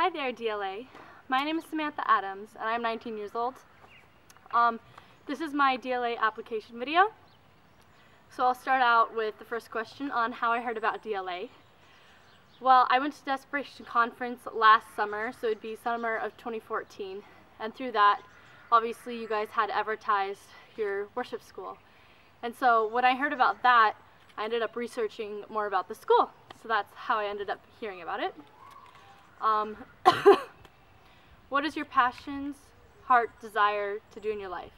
Hi there, DLA. My name is Samantha Adams, and I'm 19 years old. This is my DLA application video. So I'll start out with the first question on how I heard about DLA. Well, I went to Desperation Conference last summer, so it'd be summer of 2014. And through that, obviously you guys had advertised your worship school. And so when I heard about that, I ended up researching more about the school. So that's how I ended up hearing about it. What is your passions, heart, desire to do in your life?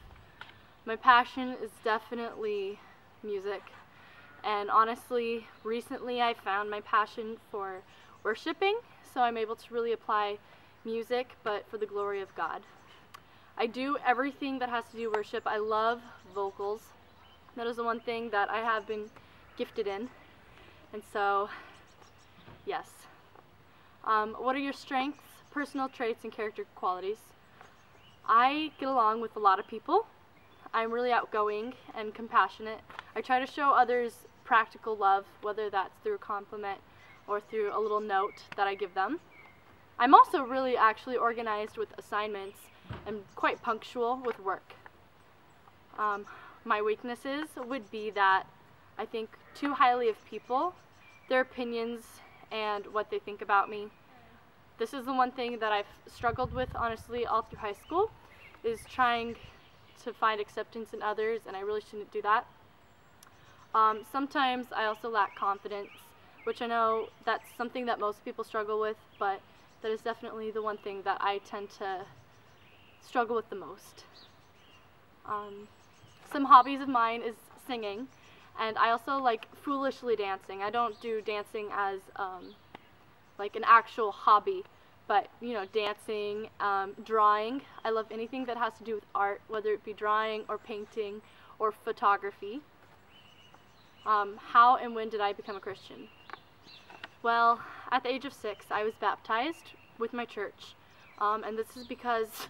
My passion is definitely music. And honestly, recently I found my passion for worshiping, so I'm able to really apply music, but for the glory of God. I do everything that has to do with worship. I love vocals. That is the one thing that I have been gifted in. And so, yes. What are your strengths, personal traits, and character qualities? I get along with a lot of people. I'm really outgoing and compassionate. I try to show others practical love, whether that's through a compliment or through a little note that I give them. I'm also really actually organized with assignments and quite punctual with work. My weaknesses would be that I think too highly of people, their opinions, and what they think about me. This is the one thing that I've struggled with, honestly, all through high school, is trying to find acceptance in others, and I really shouldn't do that. Sometimes I also lack confidence, which I know that's something that most people struggle with, but that is definitely the one thing that I tend to struggle with the most. Some hobbies of mine is singing, and I also like foolishly dancing. I don't do dancing as like an actual hobby, but you know, dancing, drawing. I love anything that has to do with art, whether it be drawing or painting or photography. How and when did I become a Christian? Well, at the age of 6, I was baptized with my church, and this is because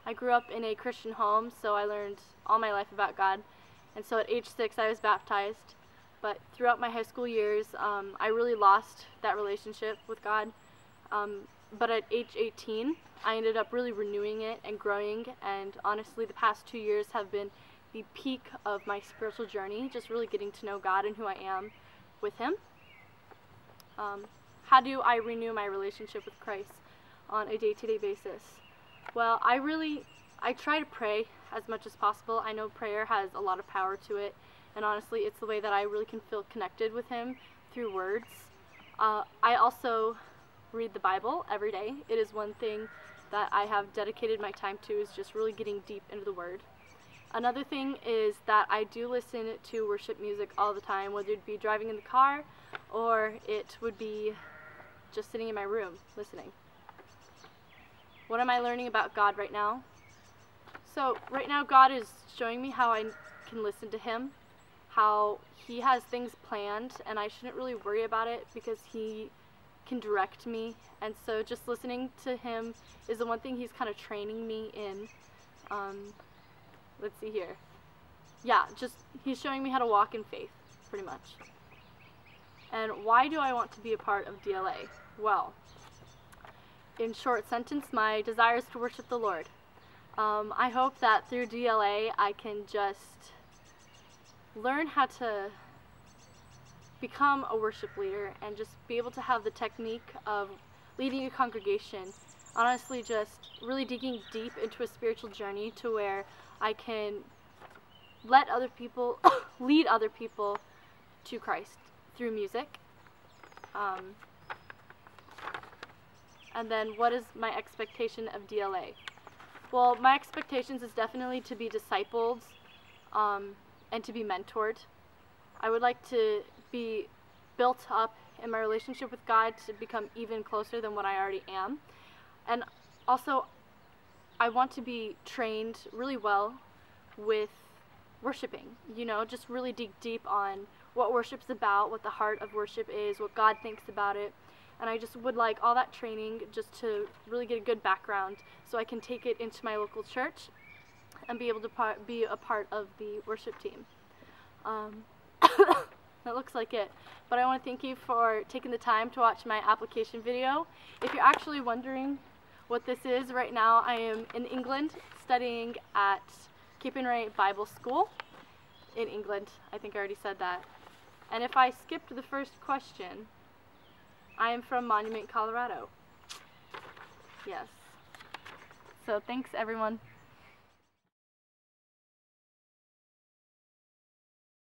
I grew up in a Christian home, so I learned all my life about God. And so at age 6, I was baptized. But throughout my high school years, I really lost that relationship with God. But at age 18, I ended up really renewing it and growing. And honestly, the past 2 years have been the peak of my spiritual journey, just really getting to know God and who I am with Him. How do I renew my relationship with Christ on a day-to-day basis? Well, I try to pray as much as possible. I know prayer has a lot of power to it, and honestly, it's the way that I really can feel connected with Him through words. I also read the Bible every day. It is one thing that I have dedicated my time to, is just really getting deep into the Word. Another thing is that I do listen to worship music all the time, whether it be driving in the car or it would be just sitting in my room listening. What am I learning about God right now? So right now God is showing me how I can listen to Him, how He has things planned, and I shouldn't really worry about it because He can direct me. And so just listening to Him is the one thing He's kind of training me in. Let's see here. Yeah, just He's showing me how to walk in faith, pretty much. And why do I want to be a part of DLA? Well, in short sentence, my desire is to worship the Lord. I hope that through DLA I can just learn how to become a worship leader and just be able to have the technique of leading a congregation. Honestly, just really digging deep into a spiritual journey to where I can let other people, lead other people to Christ through music. And then what is my expectation of DLA? Well, my expectations is definitely to be discipled and to be mentored. I would like to be built up in my relationship with God to become even closer than what I already am. And also, I want to be trained really well with worshiping, you know, just really dig deep on what worship's about, what the heart of worship is, what God thinks about it. And I just would like all that training just to really get a good background so I can take it into my local church and be able to be a part of the worship team. That looks like it. But I want to thank you for taking the time to watch my application video. If you're actually wondering what this is, right now I am in England studying at Cape and Ray Bible School in England. I think I already said that. And if I skipped the first question, I am from Monument, Colorado. Yes. So thanks everyone.